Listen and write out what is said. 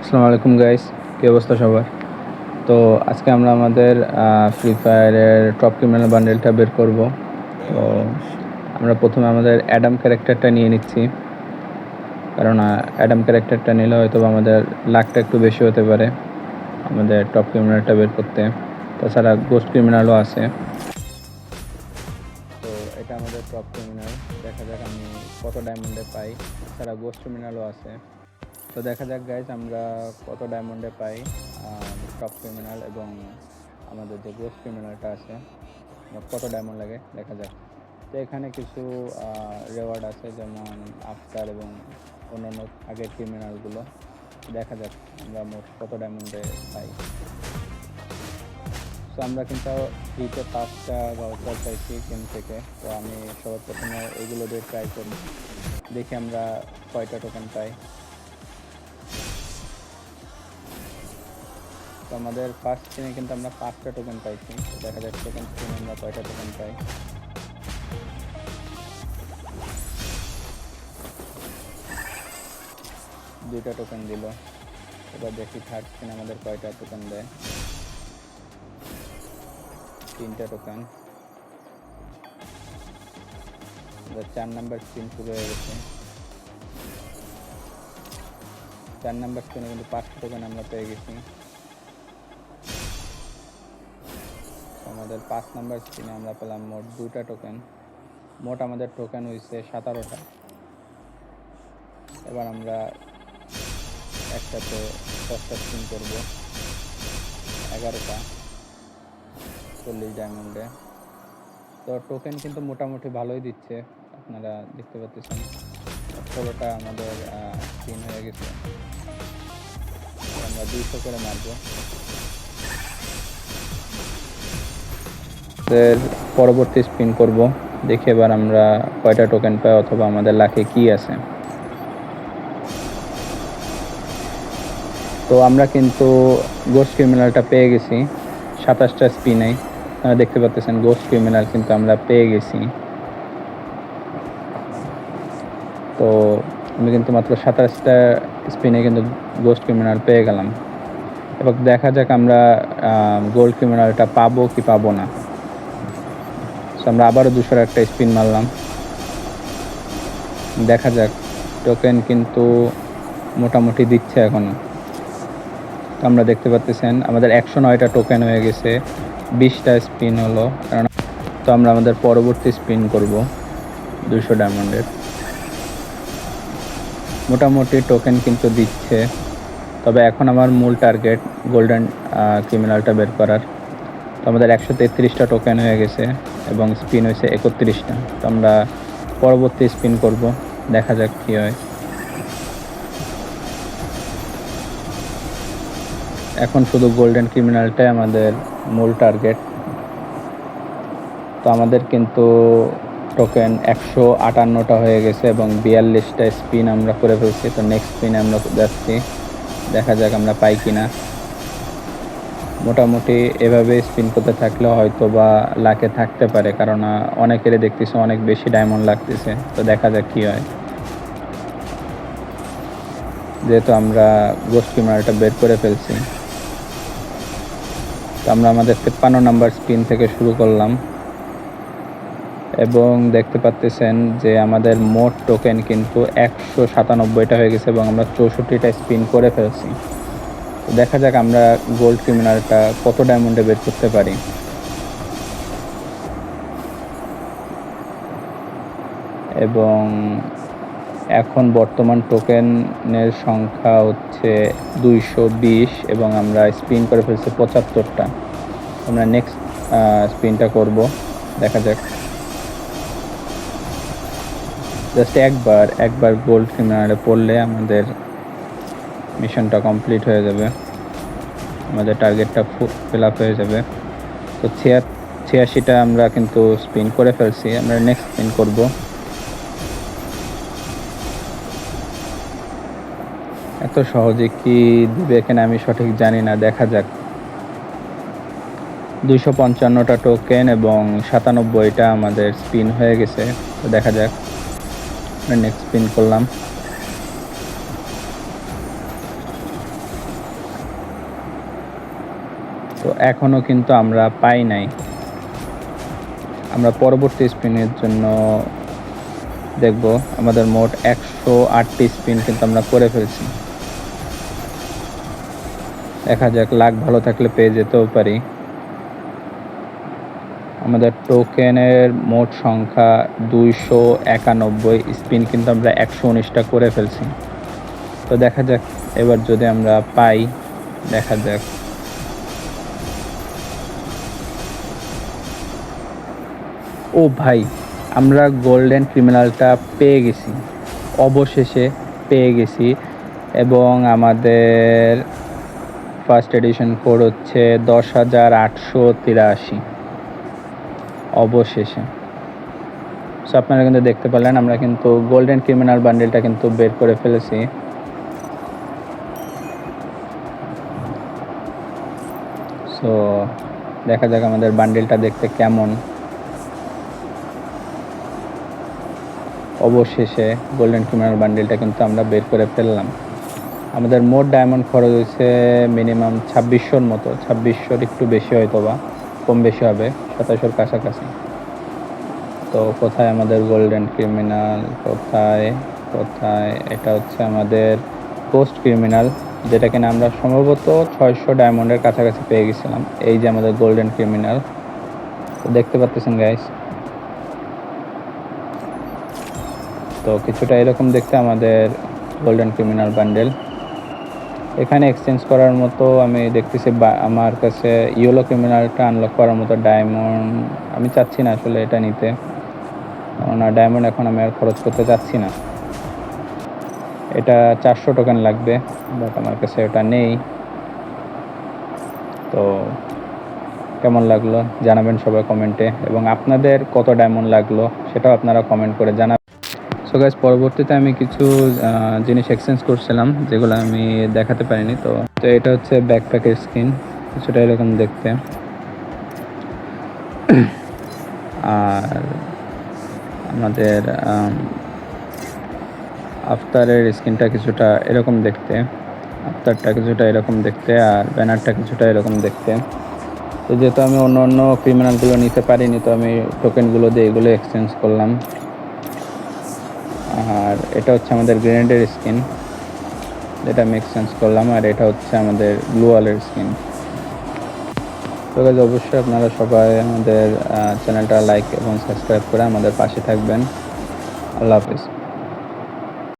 আসসালামু আলাইকুম গাইস, কী অবস্থা সবার? তো আজকে আমরা আমাদের ফ্রি ফায়ারের টপ ক্রিমিনাল বান্ডেলটা বের করব। তো আমরা প্রথমে আমাদের অ্যাডাম ক্যারেক্টারটা নিয়ে নিচ্ছি, কারণ অ্যাডাম ক্যারেক্টারটা নিলে হয়তো আমাদের লাকটা একটু বেশি হতে পারে আমাদের টপ ক্রিমিনালটা বের করতে। তাছাড়া গোস্ট ক্রিমিনালও আছে। তো এটা আমাদের টপ ক্রিমিনাল, দেখা যাক আমি কত ডায়মন্ডে পাই। তাছাড়া গোস্ট ক্রিমিনালও আছে, তো দেখা যাক গাইজ আমরা কত ডায়মন্ডে পাই টপ ক্রিমিনাল এবং আমাদের যে গোস্ট ক্রিমিনালটা আছে কত ডায়মন্ড লাগে দেখা যাক। তো এখানে কিছু রেওয়ার্ড আছে, যেমন আফটার এবং অন্যান্য আগের ক্রিমিনালগুলো। দেখা যাক আমরা মোট কত ডায়মন্ডে পাই। তো আমরা কিন্তু ফ্রিতে 5টা ভাউচার পাইছি গেম থেকে। তো আমি সবার প্রথমে ওইগুলো দিয়ে ট্রাই করি, দেখি আমরা কয়টা টোকেন পাই। তো আমাদের ফার্স্ট স্পিনে কিন্তু আমরা 5টা টোকেন পাইছি। তো দেখা যাক সেকেন্ড স্পিনে আমরা কয়টা টোকেন পাই। দুইটা টোকেন দিল। এবার দেখি থার্ড স্পিনে আমাদের কয়টা টোকেন দেয়। 3টা টোকেন। 4 নাম্বার স্পিন শুরু হয়ে গেছে। 4 নাম্বার স্পিনে কিন্তু 5টা টোকেন আমরা পেয়ে গেছি। আমাদের 5 নাম্বার স্পিনে আমরা পেলাম মোট 2টা টোকেন। মোট আমাদের টোকেন হয়েছে 17টা। এবার আমরা একসাথে 10টা স্পিন করব, 11টা 40 ডায়মন্ডে। তো টোকেন কিন্তু মোটামুটি ভালোই দিচ্ছে, আপনারা দেখতে পাচ্ছেন। 16টা আমাদের স্পিন হয়ে গেছে। আমরা 200 করে মারবো। পরবর্তী স্পিন করব, দেখি এবার আমরা কয়টা টোকেন পাই অথবা আমাদের লাকে কি আছে। তো আমরা কিন্তু গোস্ট ক্রিমিনালটা পেয়ে গেছি 27টা স্পিনে। দেখতে পাচ্ছেন গোস্ট ক্রিমিনাল কিন্তু আমরা পেয়ে গেছি। তো আমি কিন্তু মাত্র 27টা স্পিনে কিন্তু গোস্ট ক্রিমিনাল পেয়ে গেলাম। এবার দেখা যাক আমরা গোল্ড ক্রিমিনালটা পাবো কি পাবো না। তো আমরা আবারও 200 একটা স্পিন মারলাম, দেখা যাক। টোকেন কিন্তু মোটামুটি দিচ্ছে এখনো। তো আমরা দেখতে পাচ্ছেন আমাদের 109টা টোকেন হয়ে গেছে, 20টা স্পিন হলো। কারণ তো আমরা আমাদের পরবর্তী স্পিন করব 200 ডায়মন্ডের। মোটামুটি টোকেন কিন্তু দিচ্ছে, তবে এখন আমার মূল টার্গেট গোল্ডেন ক্রিমিনালটা বের করার। তো আমাদের 133টা টোকেন হয়ে গেছে এবং স্পিন হয়েছে 31টা। তো আমরা পরবর্তী স্পিন করব, দেখা যাক কী হয়। এখন শুধু গোল্ডেন ক্রিমিনালটাই আমাদের মূল টার্গেট। তো আমাদের কিন্তু টোকেন 158টা হয়ে গেছে এবং 42টা স্পিন আমরা করে ফেলছি। তো নেক্সট স্পিনে আমরা যাচ্ছি, দেখা যাক আমরা পাই কি না। মোটামুটি এভাবে স্পিন করতে থাকলে হয়তো বা লাকে থাকতে পারে, কারণ অনেকেরই দেখতেছে অনেক বেশি ডায়মন্ড লাগতেছে। তো দেখা যাক কী হয়। যেহেতু আমরা গোস্ট ক্রিমিনালটা বের করে ফেলছি, তো আমরা আমাদের 53 নাম্বার স্পিন থেকে শুরু করলাম এবং দেখতে পাচ্ছেন যে আমাদের মোট টোকেন কিন্তু 197টা হয়ে গেছে এবং আমরা 64টা স্পিন করে ফেলছি। তো দেখা যাক আমরা গোল্ড ক্রিমিনালটা কত ডায়মন্ডে বের করতে পারি। এবং এখন বর্তমান টোকেনের সংখ্যা হচ্ছে 220 এবং আমরা স্পিন করে ফেলছি 75টা। আমরা নেক্সট স্পিনটা করব, দেখা যাক। জাস্ট একবার গোল্ড ক্রিমিনালে পড়লে আমাদের মিশনটা কমপ্লিট হয়ে যাবে, আমাদের টার্গেটটা ফিল আপ হয়ে যাবে। তো 86টা আমরা কিন্তু স্পিন করে ফেলছি। আমরা নেক্সট স্পিন করব। এত সহজে কি দিবে এখানে আমি সঠিক জানি না, দেখা যাক। 255টা টোকেন এবং 97টা আমাদের স্পিন হয়ে গেছে। তো দেখা যাক, নেক্সট স্পিন করলাম। তো এখনও কিন্তু আমরা পাই নাই। আমরা পরবর্তী স্পিনের জন্য দেখব। আমাদের মোট 108টি স্পিন কিন্তু আমরা করে ফেলছি। দেখা যাক, লাক ভালো থাকলে পেয়ে যেতেও পারি। আমাদের টোকেনের মোট সংখ্যা 291, স্পিন কিন্তু আমরা 119টা করে ফেলছি। তো দেখা যাক এবার যদি আমরা পাই, দেখা যাক। ও ভাই, আমরা গোল্ডেন ক্রিমিনালটা পেয়ে গেছি, অবশেষে পেয়ে গেছি। এবং আমাদের ফার্স্ট এডিশন কোড হচ্ছে 10,883 অবশেষে। সো আপনারা কিন্তু দেখতে পেলেন আমরা কিন্তু গোল্ডেন ক্রিমিনাল বান্ডেলটা কিন্তু বের করে ফেলেছি। সো দেখা যাক আমাদের বান্ডেলটা দেখতে কেমন। অবশেষে গোল্ডেন ক্রিমিনাল বান্ডেলটা কিন্তু আমরা বের করে ফেললাম। আমাদের মোট ডায়মন্ড খরচ হয়েছে মিনিমাম 2600-র মতো। 2600-র একটু বেশি হয়তো বা, কম বেশি হবে, 2700-র কাছাকাছি। তো কোথায় আমাদের গোল্ডেন ক্রিমিনাল, কোথায় কোথায়? এটা হচ্ছে আমাদের গোস্ট ক্রিমিনাল, যেটা কিনা আমরা সম্ভবত 600 ডায়মন্ডের কাছাকাছি পেয়ে গেছিলাম। এই যে আমাদের গোল্ডেন ক্রিমিনাল, তো দেখতে পাচ্ছেন গাইস। তো কিছুটা এরকম দেখতে আমাদের গোল্ডেন ক্রিমিনাল বান্ডেল। এখানে এক্সচেঞ্জ করার মতো আমি দেখতেছি আমার কাছে ইয়েলো ক্রিমিনালটা আনলক করার মতো ডায়মন্ড আমি চাচ্ছি না আসলে এটা নিতে, কেননা ডায়মন্ড এখন আমি আর খরচ করতে চাচ্ছি না। এটা 400 টোকেন লাগবে, বাট আমার কাছে ওটা নেই। তো কেমন লাগলো জানাবেন সবাই কমেন্টে, এবং আপনাদের কত ডায়মন্ড লাগলো সেটাও আপনারা কমেন্ট করে জানাবেন। সো গাইস, পরবর্তীতে আমি কিছু জিনিস এক্সচেঞ্জ করছিলাম যেগুলো আমি দেখাতে পারিনি। তো এটা হচ্ছে ব্যাকপ্যাকের স্কিন, কিছুটা এরকম দেখতে। আর আমাদের আফতারের স্কিনটা কিছুটা এরকম দেখতে, আফতারটা কিছুটা এরকম দেখতে, আর ব্যানারটা কিছুটা এরকম দেখতে। তো যেহেতু আমি অন্য অন্য ক্রিমিনালগুলো নিতে পারিনি, তো আমি টোকেনগুলো দিয়ে এগুলো এক্সচেঞ্জ করলাম। আর এটা হচ্ছে আমাদের গ্রেনেডের স্কিন, যেটা আমি এক্সচেঞ্জ করলাম। আর এটা হচ্ছে আমাদের ব্লু ওয়ালের স্কিন। তো গাইস, অবশ্যই আপনারা সবাই আমাদের চ্যানেলটা লাইক এবং সাবস্ক্রাইব করে আমাদের পাশে থাকবেন। আল্লাহ হাফেজ।